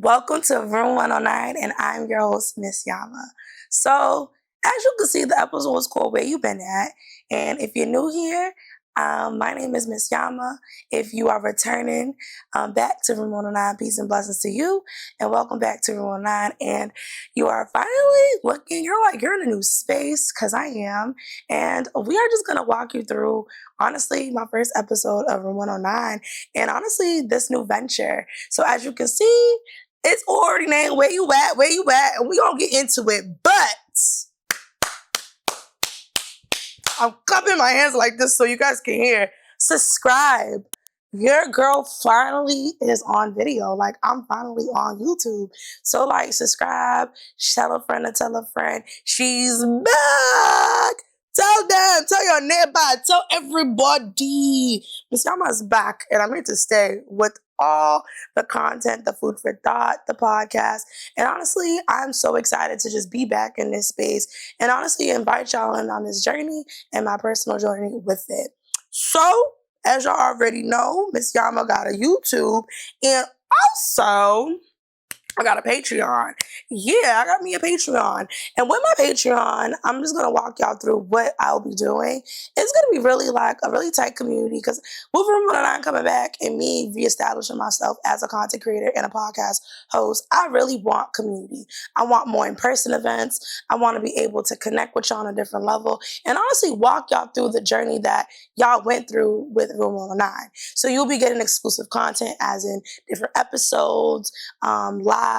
Welcome to Room 109, and I'm your host, Miss Yama. So, as you can see, the episode is called Where You Been At? And if you're new here, my name is Miss Yama. If you are returning back to Room 109, peace and blessings to you, and welcome back to Room 109. And you are finally looking, you're in a new space, because I am. And we are just going to walk you through, honestly, my first episode of Room 109, and honestly, this new venture. So, as you can see, it's already named Where You At, and we gonna get into it. But I'm cupping my hands like this so you guys can hear. Subscribe. Your girl finally is on video. Like, I'm finally on YouTube. So, like, subscribe, tell a friend to tell a friend. She's back. Tell them, tell your neighbor, tell everybody. Miss Yama's back, and I'm here to stay with all the content, the food for thought, the podcast. And honestly, I'm so excited to just be back in this space and honestly invite y'all in on this journey and my personal journey with it. So, as y'all already know, Miss Yama got a YouTube, and also I got a Patreon. Yeah, I got me a Patreon. And with my Patreon, I'm just going to walk y'all through what I'll be doing. It's going to be really like a really tight community because with Room 109 coming back and me reestablishing myself as a content creator and a podcast host, I really want community. I want more in-person events. I want to be able to connect with y'all on a different level and honestly walk y'all through the journey that y'all went through with Room 109. So you'll be getting exclusive content as in different episodes, lives,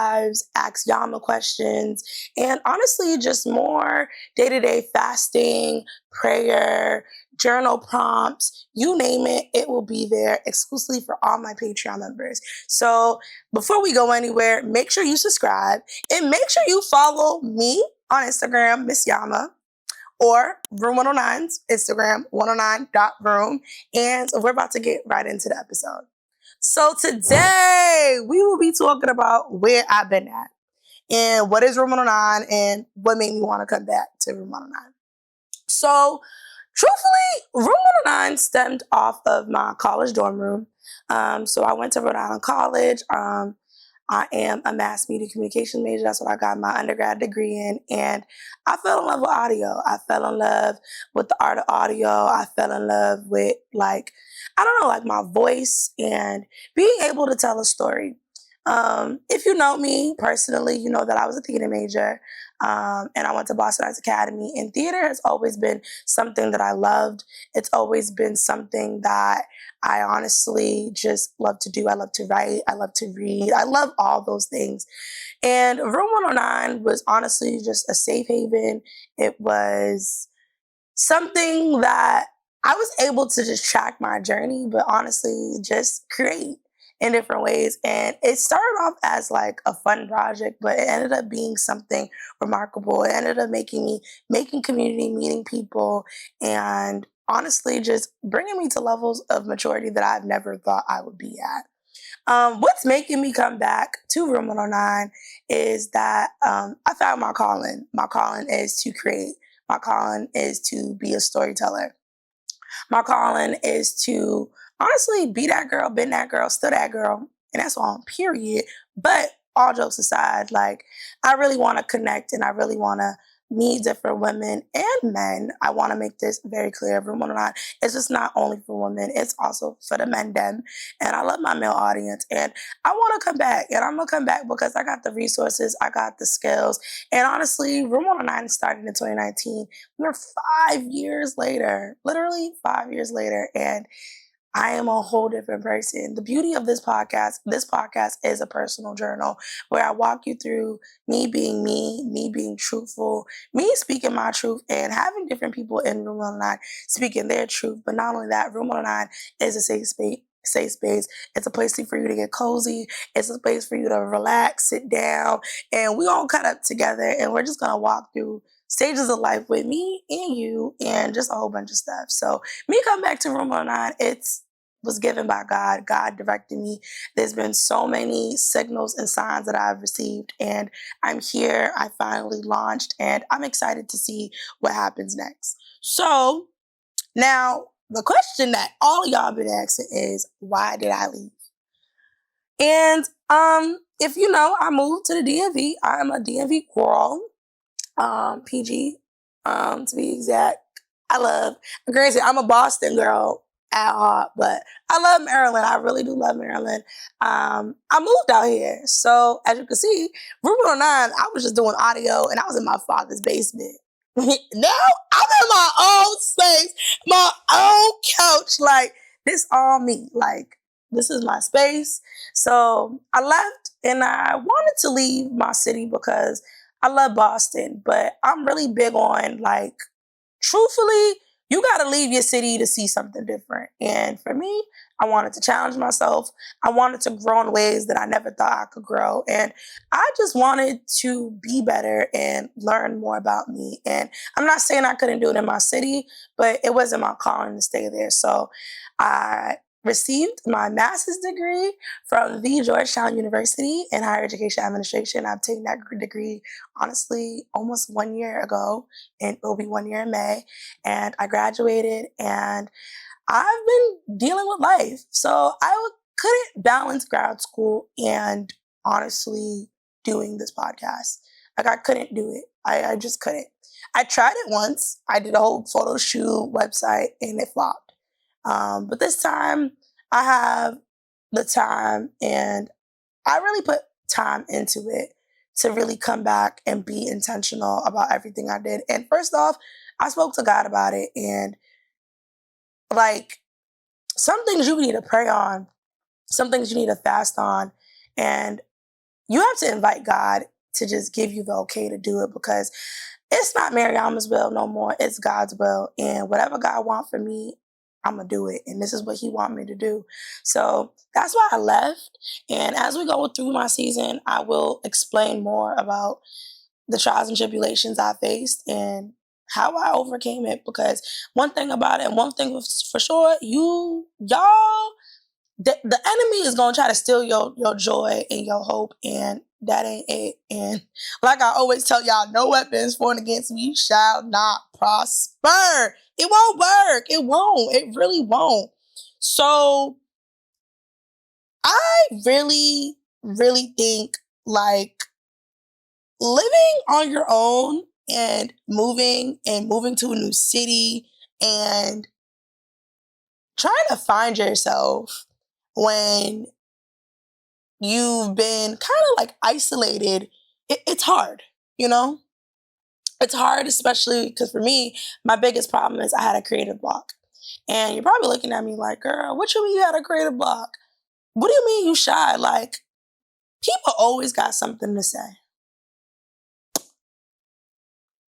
ask Yama questions, and honestly, just more day-to-day fasting, prayer, journal prompts, you name it, it will be there exclusively for all my Patreon members. So before we go anywhere, make sure you subscribe and make sure you follow me on Instagram, Miss Yama, or Room 109's Instagram, 109.room. And we're about to get right into the episode. So today we will be talking about where I've been at and what is Room 109 and what made me want to come back to Room 109. So truthfully, Room 109 stemmed off of my college dorm room. So I went to Rhode Island College. I am a mass media communication major. That's what I got my undergrad degree in. And I fell in love with audio. I fell in love with the art of audio. I fell in love with my voice and being able to tell a story. If you know me personally, you know that I was a theater major. And I went to Boston Arts Academy. And theater has always been something that I loved. It's always been something that I honestly just love to do. I love to write. I love to read. I love all those things. And Room 109 was honestly just a safe haven. It was something that I was able to just track my journey, but honestly, just create in different ways. And it started off as like a fun project, but it ended up being something remarkable. It ended up making community, meeting people, and honestly, just bringing me to levels of maturity that I've never thought I would be at. What's making me come back to Room 109 is that I found my calling. My calling is to create. My calling is to be a storyteller. My calling is to honestly be that girl, been that girl, still that girl, and that's all, period. But all jokes aside, like, I really want to connect and I really want to meet different women and men. I want to make this very clear. Room 109 it's just not only for women, it's also for the men, them. And I love my male audience. And I want to come back. And I'm going to come back because I got the resources, I got the skills. And honestly, Room 109 started in 2019. We're 5 years later, literally 5 years later. And I am a whole different person. The beauty of this podcast is a personal journal where I walk you through me being me being truthful, me speaking my truth, and having different people in Room 109 speaking their truth. But not only that, Room 109 is a safe space. Safe space. It's a place for you to get cozy. It's a place for you to relax, sit down, and we all cut up together and we're just gonna walk through stages of life with me and you and just a whole bunch of stuff. So me come back to Room 109, it was given by God. God directed me. There's been so many signals and signs that I've received, and I'm here. I finally launched, and I'm excited to see what happens next. So now the question that all of y'all been asking is, why did I leave? And if you know, I moved to the DMV. I'm a DMV girl, PG, to be exact. I love, granted, I'm a Boston girl at heart, but I love Maryland. I really do love Maryland. I moved out here. So as you can see, Room 109, I was just doing audio and I was in my father's basement. Now I'm in my own space, my own couch. Like, this all me. Like, this is my space. So I left and I wanted to leave my city because I love Boston, but I'm really big on, like, truthfully, you got to leave your city to see something different. And for me, I wanted to challenge myself. I wanted to grow in ways that I never thought I could grow. And I just wanted to be better and learn more about me. And I'm not saying I couldn't do it in my city, but it wasn't my calling to stay there. So I received my master's degree from the Georgetown University in higher education administration. I've taken that degree, honestly, almost 1 year ago, and it'll be 1 year in May. And I graduated, and I've been dealing with life. So I couldn't balance grad school and honestly doing this podcast. Like, I couldn't do it. I just couldn't. I tried it once. I did a whole photo shoot website and it flopped. But this time I have the time, and I really put time into it to really come back and be intentional about everything I did. And first off, I spoke to God about it. And, like, some things you need to pray on, some things you need to fast on. And you have to invite God to just give you the okay to do it, because it's not Mariama's will no more. It's God's will. And whatever God wants for me, I'm going to do it. And this is what he wants me to do. So that's why I left. And as we go through my season, I will explain more about the trials and tribulations I faced and how I overcame it. Because one thing about it, and one thing for sure, y'all, the enemy is going to try to steal your joy and your hope, and that ain't it. And like I always tell y'all, no weapons formed against me shall not prosper. It won't work. It won't. It really won't. So I really, really think, like, living on your own and moving to a new city and trying to find yourself when you've been kind of like isolated, it's hard, you know? It's hard, especially because for me, my biggest problem is I had a creative block. And you're probably looking at me like, girl, what you mean you had a creative block? What do you mean you shy? Like, people always got something to say.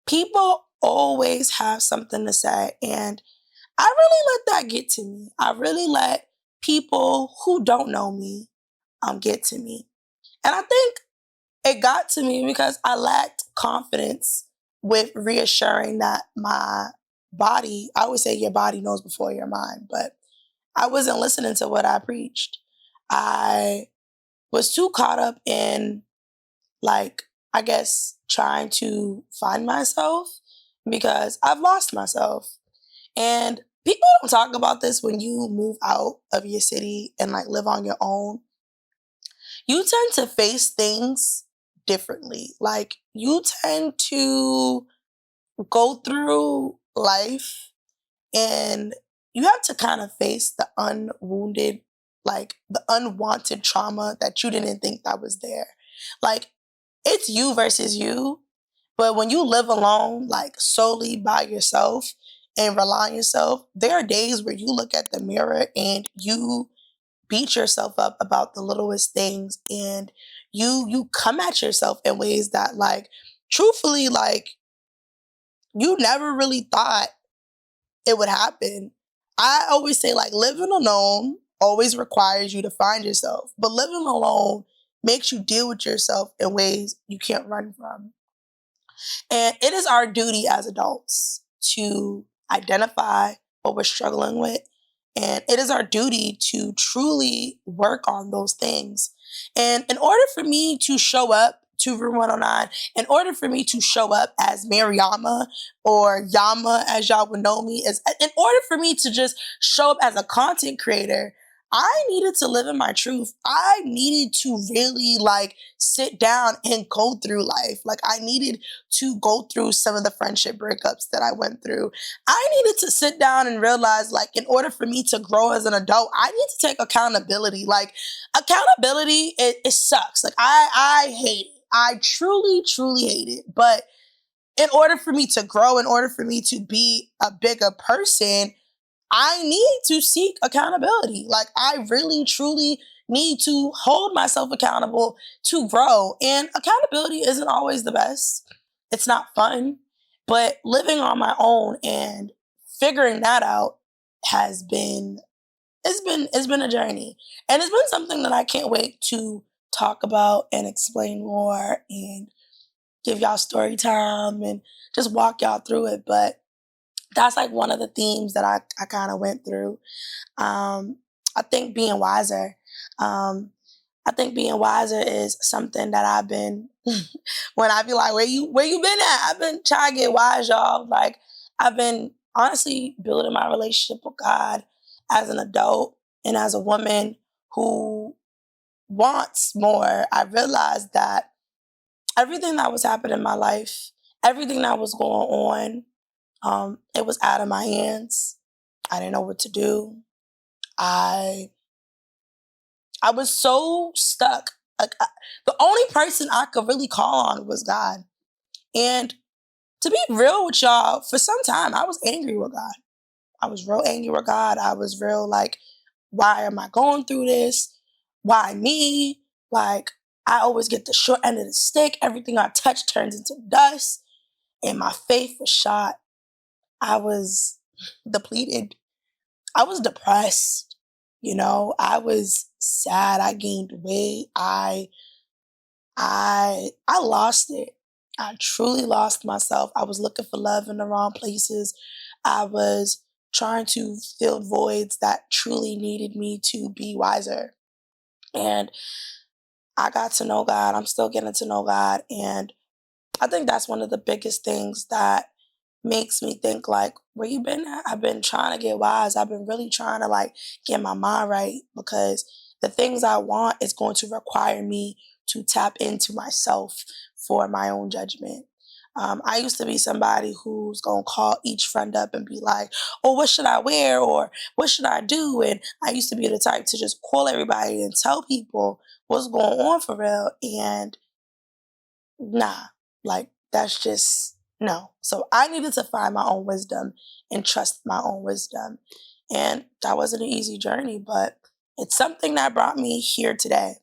People always have something to say. And I really let that get to me. I really let people who don't know me get to me. And I think it got to me because I lacked confidence with reassuring that my body, I always say your body knows before your mind, but I wasn't listening to what I preached. I was too caught up in, like, I guess, trying to find myself because I've lost myself. And people don't talk about this when you move out of your city and, like, live on your own. You tend to face things differently. Like, you tend to go through life and you have to kind of face the unwounded, like the unwanted trauma that you didn't think that was there. Like, it's you versus you. But when you live alone, like solely by yourself and rely on yourself, there are days where you look at the mirror and you beat yourself up about the littlest things, and you come at yourself in ways that, like, truthfully, like, you never really thought it would happen. I always say, like, living alone always requires you to find yourself, but living alone makes you deal with yourself in ways you can't run from. And it is our duty as adults to identify what we're struggling with. And it is our duty to truly work on those things. And in order for me to show up to Room 109, in order for me to show up as Mariama, or Yama as y'all would know me, in order for me to just show up as a content creator, I needed to live in my truth. I needed to really like sit down and go through life. Like I needed to go through some of the friendship breakups that I went through. I needed to sit down and realize like in order for me to grow as an adult, I need to take accountability. Like accountability, it sucks. Like I hate it. I truly, truly hate it. But in order for me to grow, in order for me to be a bigger person, I need to seek accountability. Like, I really, truly need to hold myself accountable to grow. And accountability isn't always the best, it's not fun. But living on my own and figuring that out has been it's been a journey, and it's been something that I can't wait to talk about and explain more and give y'all story time and just walk y'all through it. But that's like one of the themes that I kind of went through. Um, I think being wiser. Um, I think being wiser is something that I've been when I be like, where you been at? I've been trying to get wise, y'all. Like I've been honestly building my relationship with God as an adult and as a woman who wants more. I realized that everything that was happening in my life, everything that was going on, it was out of my hands. I didn't know what to do. I I was so stuck. The only person I could really call on was God. And to be real with y'all, for some time I was angry with God. I was real angry with God. I was real like, why am I going through this? Why me? Like I always get the short end of the stick. Everything I touch turns into dust. And my faith was shot. I was depleted. I was depressed. I was sad. I gained weight. I lost it. I truly lost myself. I was looking for love in the wrong places. I was trying to fill voids that truly needed me to be wiser. And I got to know God. I'm still getting to know God. And I think that's one of the biggest things that makes me think like, where you been at? I've been trying to get wise. I've been really trying to like get my mind right because the things I want is going to require me to tap into myself for my own judgment. I used to be somebody who's gonna call each friend up and be like, "Oh, what should I wear?" or "What should I do?" And I used to be the type to just call everybody and tell people what's going on for real. And nah, like that's just no. So I needed to find my own wisdom and trust my own wisdom. And that wasn't an easy journey, but it's something that brought me here today.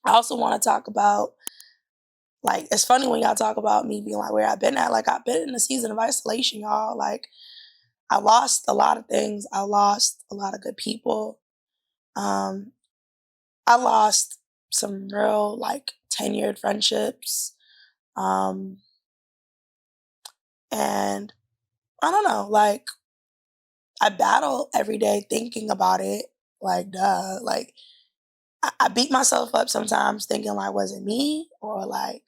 I also want to talk about like it's funny when y'all talk about me being like where I've been at. Like I've been in a season of isolation, y'all. Like I lost a lot of things. I lost a lot of good people. Um, I lost some real like tenured friendships. Um, and I don't know, like I battle every day thinking about it. Like, duh. Like, I beat myself up sometimes thinking, like, was it me? Or, like,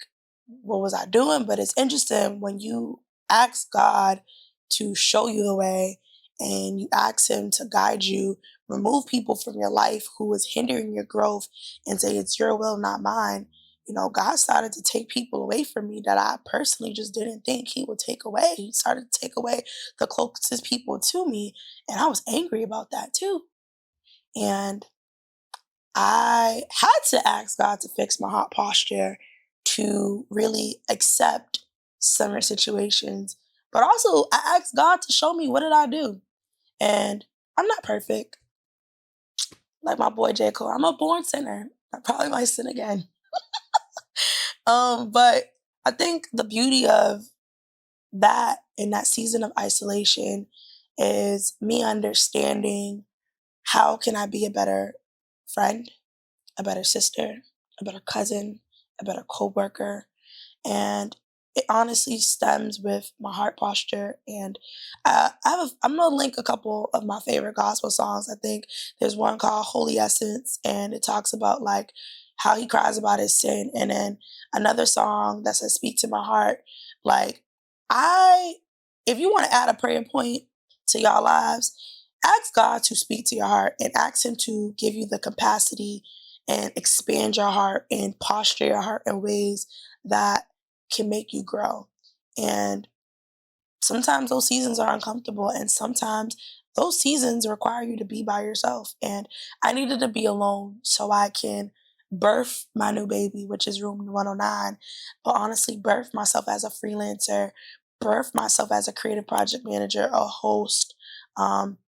what was I doing? But it's interesting when you ask God to show you the way and you ask Him to guide you, remove people from your life who is hindering your growth and say, it's your will, not mine. God started to take people away from me that I personally just didn't think He would take away. He started to take away the closest people to me. And I was angry about that too. And I had to ask God to fix my heart posture to really accept summer situations. But also, I asked God to show me what did I do. And I'm not perfect. Like my boy J. Cole, I'm a born sinner. I probably might sin again. But I think the beauty of that in that season of isolation is me understanding how can I be a better friend, a better sister, a better cousin, a better coworker. And it honestly stems with my heart posture. And I'm gonna link a couple of my favorite gospel songs. I think there's one called Holy Essence, and it talks about like how he cries about his sin. And then another song that says Speak to My Heart. Like I if you want to add a prayer point to y'all lives, ask God to speak to your heart and ask Him to give you the capacity and expand your heart and posture your heart in ways that can make you grow. And sometimes those seasons are uncomfortable, and sometimes those seasons require you to be by yourself. And I needed to be alone so I can birth my new baby, which is Room 109, but honestly, birth myself as a freelancer, birth myself as a creative project manager, a host, um,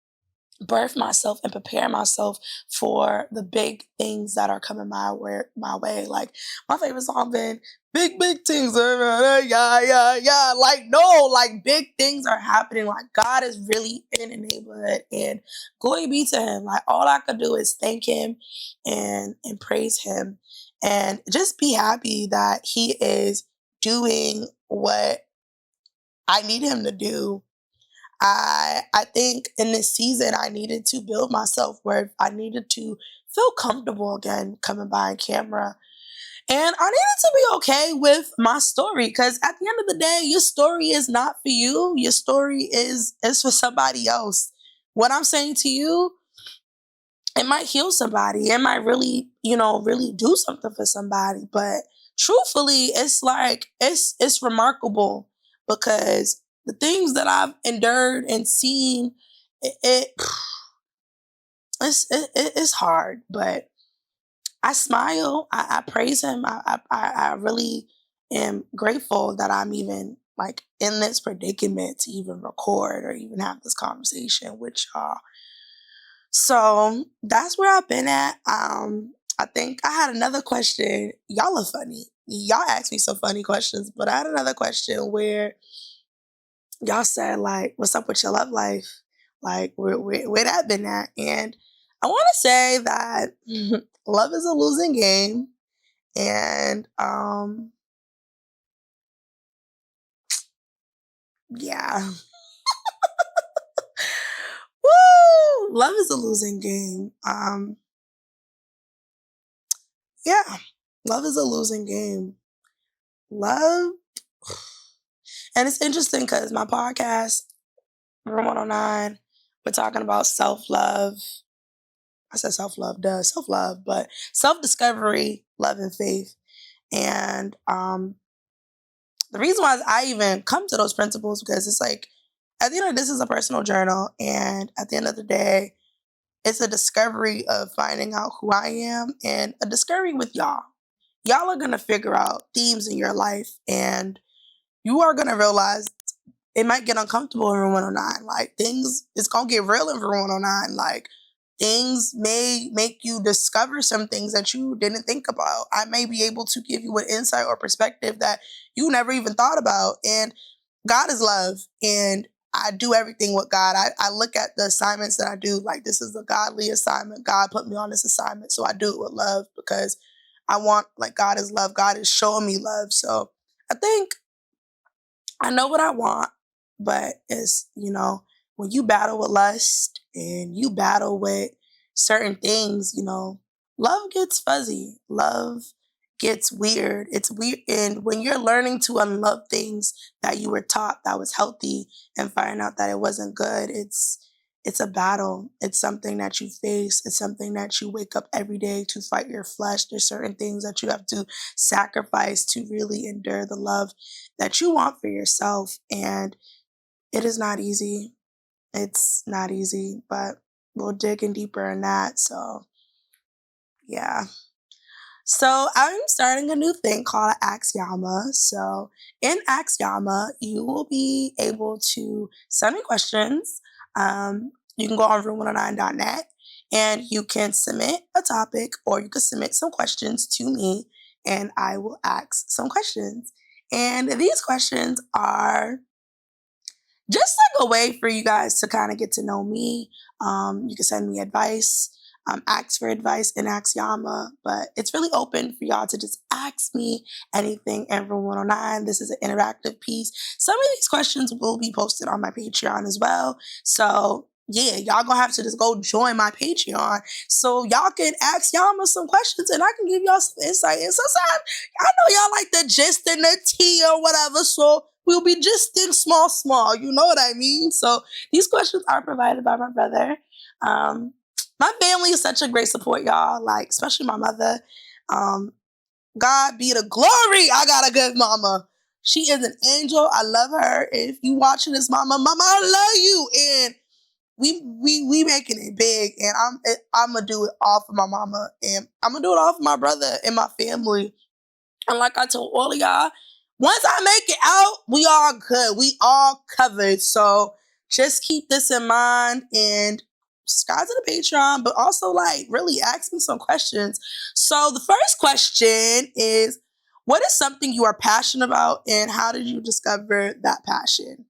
birth myself and prepare myself for the big things that are coming my way. Like my favorite song been big things. Yeah, yeah, yeah. Like no, like big things are happening. Like God is really in the neighborhood and glory be to him. Like all I could do is thank him and praise him and just be happy that he is doing what I need him to do. I think in this season I needed to build my self-worth. I needed to feel comfortable again coming by camera. And I needed to be okay with my story because at the end of the day, your story is not for you. Your story is for somebody else. What I'm saying to you, it might heal somebody. It might really, really do something for somebody. But truthfully, it's like it's remarkable because the things that I've endured and seen, it, it it's hard. But I smile. I praise him. I really am grateful that I'm even like in this predicament to even record or even have this conversation with y'all. So that's where I've been at. I think I had another question. Y'all are funny. Y'all asked me some funny questions, but I had another question where y'all said like, "What's up with your love life? Like, where that been at?" And I want to say that love is a losing game, and yeah, woo, love is a losing game. Yeah, love is a losing game. Love. And it's interesting because my podcast, Room 109, we're talking about self love. I said self love, self love, but self discovery, love, and faith. And the reason why I even come to those principles because it's like, at the end of this is a personal journal, and at the end of the day, it's a discovery of finding out who I am and a discovery with y'all. Y'all are gonna figure out themes in your life, and you are gonna realize it might get uncomfortable in room 109. Like things, it's gonna get real in room 109. Like things may make you discover some things that you didn't think about. I may be able to give you an insight or perspective that you never even thought about. And God is love. And I do everything with God. I look at the assignments that I do, like this is a godly assignment. God put me on this assignment. So I do it with love because I want, like, God is love. God is showing me love. So I think I know what I want, but it's, when you battle with lust and you battle with certain things, love gets fuzzy. Love gets weird. It's weird. And when you're learning to unlove things that you were taught that was healthy and finding out that it wasn't good, it's a battle. It's something that you face. It's something that you wake up every day to fight your flesh. There's certain things that you have to sacrifice to really endure the love that you want for yourself. And it is not easy. It's not easy, but we'll dig in deeper in that. So, yeah. So I'm starting a new thing called Axioma. So in Axioma, you will be able to send me questions. You can go on room109.net and you can submit a topic or you can submit some questions to me and I will ask some questions. And these questions are just like a way for you guys to kind of get to know me. You can send me advice, ask for advice in Axioma, but it's really open for y'all to just ask me anything in Room 109. This is an interactive piece. Some of these questions will be posted on my Patreon as well. So yeah, y'all gonna have to just go join my Patreon so y'all can ask Yama some questions and I can give y'all some insight. And sometimes I know y'all like the gist and the tea or whatever, so We'll be just think small, small. You know what I mean? So these questions are provided by my brother. Um, my family is such a great support, y'all. Like, especially my mother. Um, God be the glory. I got a good mama. She is an angel. I love her. If you watching this, mama, I love you. And we making it big. And I'm gonna do it all for my mama, and I'm gonna do it all for my brother and my family. And like I told all of y'all, once I make it out, we all good. We all covered. So just keep this in mind and subscribe to the Patreon, but also like really ask me some questions. So the first question is, what is something you are passionate about and how did you discover that passion?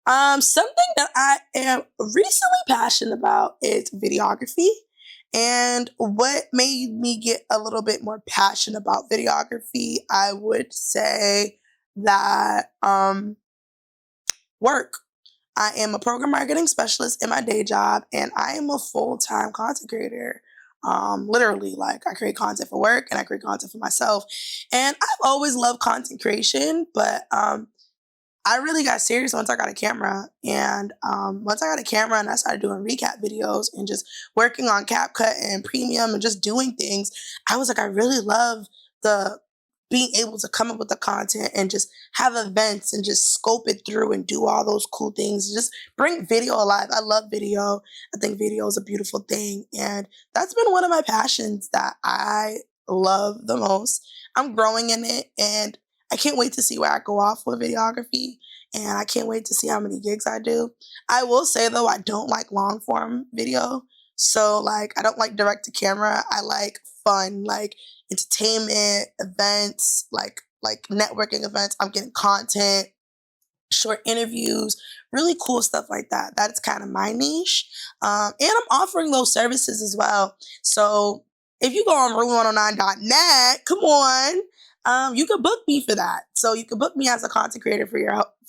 Something that I am recently passionate about is videography. And what made me get a little bit more passionate about videography, I would say that work. I am a program marketing specialist in my day job, and I am a full-time content creator. Literally, like I create content for work and I create content for myself. And I've always loved content creation, but I really got serious once I got a camera. And once I got a camera and I started doing recap videos and just working on CapCut and Premium and just doing things, I was like, I really love the being able to come up with the content and just have events and just scope it through and do all those cool things. Just bring video alive. I love video. I think video is a beautiful thing. And that's been one of my passions that I love the most. I'm growing in it, and I can't wait to see where I go off with videography, and I can't wait to see how many gigs I do. I will say though, I don't like long form video. So like I don't like direct to camera. I like fun, like entertainment, events, like networking events. I'm getting content, short interviews, really cool stuff like that. That's kind of my niche. And I'm offering those services as well. So if you go on room109.net, come on, you can book me for that. So you can book me as a content creator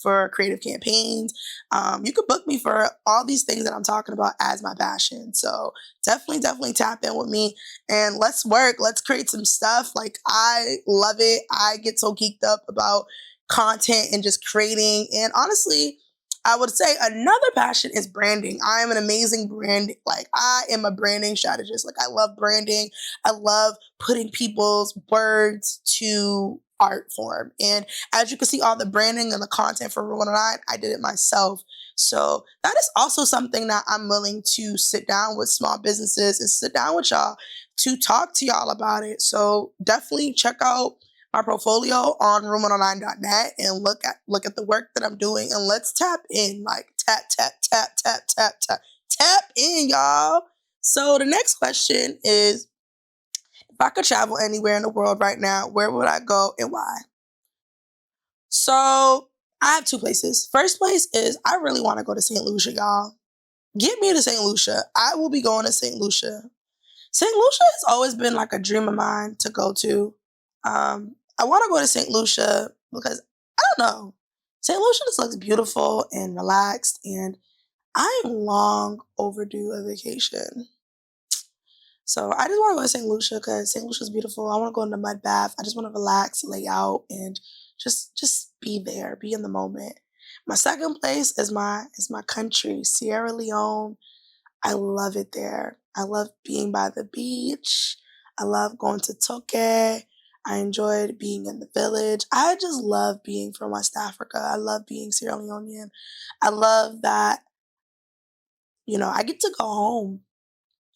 for creative campaigns. You can book me for all these things that I'm talking about as my passion. So definitely tap in with me and let's work. Let's create some stuff. Like I love it. I get so geeked up about content and just creating. And honestly, I would say another passion is branding. I am an amazing brand. Like I am a branding strategist. Like I love branding. I love putting people's words to art form. And as you can see, all the branding and the content for Rule 109, I did it myself. So that is also something that I'm willing to sit down with small businesses and sit down with y'all to talk to y'all about it. So definitely check out my portfolio on room109.net and look at the work that I'm doing, and let's tap in. Like tap in, y'all. So the next question is, if I could travel anywhere in the world right now, where would I go and why? So I have two places. First place is I really want to go to St. Lucia, y'all. Get me to St. Lucia. I will be going to St. Lucia. St. Lucia has always been like a dream of mine to go to. I want to go to St. Lucia because I don't know. St. Lucia just looks beautiful and relaxed, and I am long overdue a vacation. So I just want to go to St. Lucia because St. Lucia is beautiful. I want to go in the mud bath. I just want to relax, lay out, and just be there, be in the moment. My second place is my country, Sierra Leone. I love it there. I love being by the beach. I love going to Toke. I enjoyed being in the village. I just love being from West Africa. I love being Sierra Leonean. I love that, I get to go home.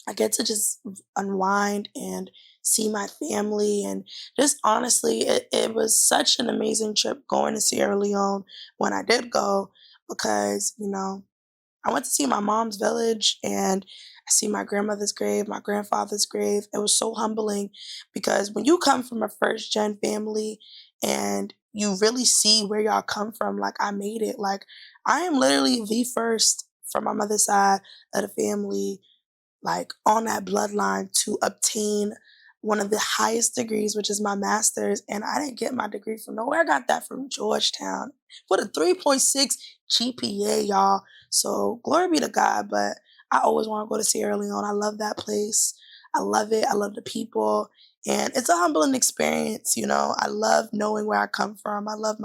I get to just unwind and see my family. And just honestly, it was such an amazing trip going to Sierra Leone when I did go because, I went to see my mom's village and I see my grandmother's grave, my grandfather's grave. It was so humbling because when you come from a first gen family and you really see where y'all come from, like I made it. Like I am literally the first from my mother's side of the family, like on that bloodline to obtain one of the highest degrees, which is my master's. And I didn't get my degree from nowhere. I got that from Georgetown with a 3.6 GPA, y'all. So glory be to God. But I always want to go to Sierra Leone. I love that place. I love it. I love the people. And it's a humbling experience, you know. I love knowing where I come from. I love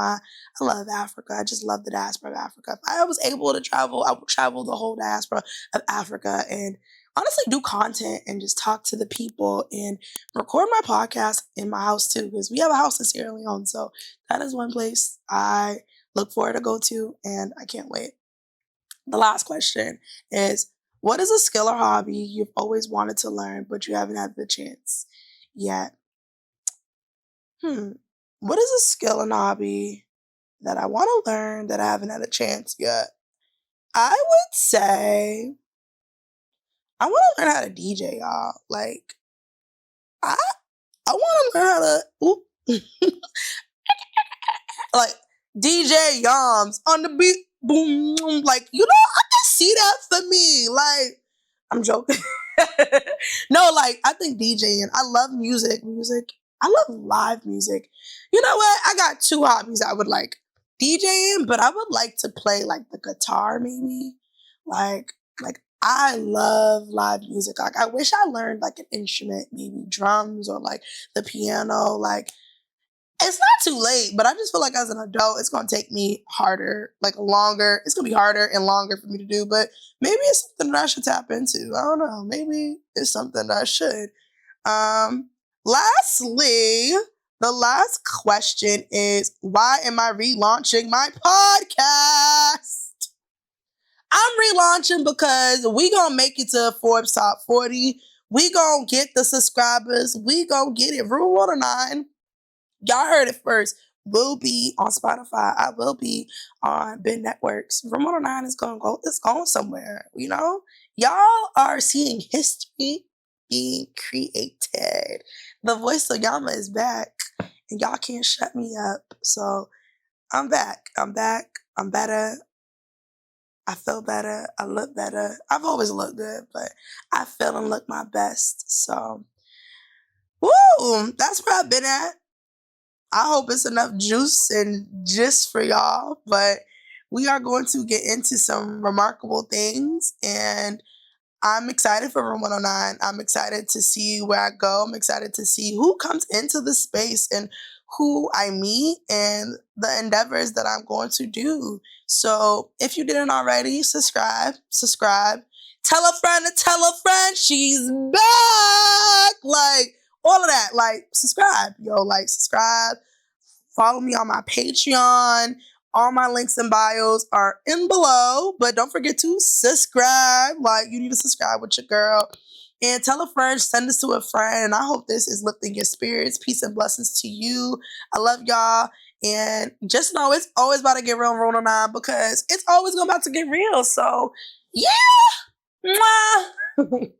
Africa. I just love the diaspora of Africa. If I was able to travel, I would travel the whole diaspora of Africa and honestly do content and just talk to the people and record my podcast in my house too, because we have a house in Sierra Leone. So that is one place I look forward to go to, and I can't wait. The last question is, what is a skill or hobby you've always wanted to learn but you haven't had the chance yet? Hmm. What is a skill and hobby that I want to learn that I haven't had a chance yet? I would say I want to learn how to DJ, y'all. Like I I want to learn how to oop, like DJ Yams on the beat, boom, boom. Like I can see that for me. Like I'm joking. No, like I think DJing. I love music. I love live music. You know what? I got two hobbies I would like. DJing, but I would like to play like the guitar maybe. Like I love live music. Like I wish I learned like an instrument, maybe drums or like the piano. Like it's not too late, but I just feel like as an adult, it's gonna take me harder, like longer. It's gonna be harder and longer for me to do, but maybe it's something that I should tap into. I don't know. Maybe it's something that I should. Lastly, the last question is, why am I relaunching my podcast? I'm relaunching because we gonna make it to Forbes Top 40. We gonna get the subscribers. We gonna get it. Rule 109. Y'all heard it first. Will be on Spotify. I will be on Big Networks. Room 109 is gonna go. It's going somewhere. You know, y'all are seeing history being created. The voice of Yama is back, and y'all can't shut me up. So I'm back. I'm back. I'm better. I feel better. I look better. I've always looked good, but I feel and look my best. So, woo! That's where I've been at. I hope it's enough juice and gist for y'all, but we are going to get into some remarkable things, and I'm excited for Room 109. I'm excited to see where I go. I'm excited to see who comes into the space and who I meet and the endeavors that I'm going to do. So if you didn't already, subscribe. Tell a friend to tell a friend she's back. Like all of that. Like subscribe, yo. Like subscribe. Follow me on my Patreon. All my links and bios are in below, but don't forget to subscribe. Like, you need to subscribe with your girl. And tell a friend, send this to a friend. And I hope this is lifting your spirits. Peace and blessings to you. I love y'all. And just know it's always about to get real in Rona 9 because it's always about to get real. So, yeah. Mwah.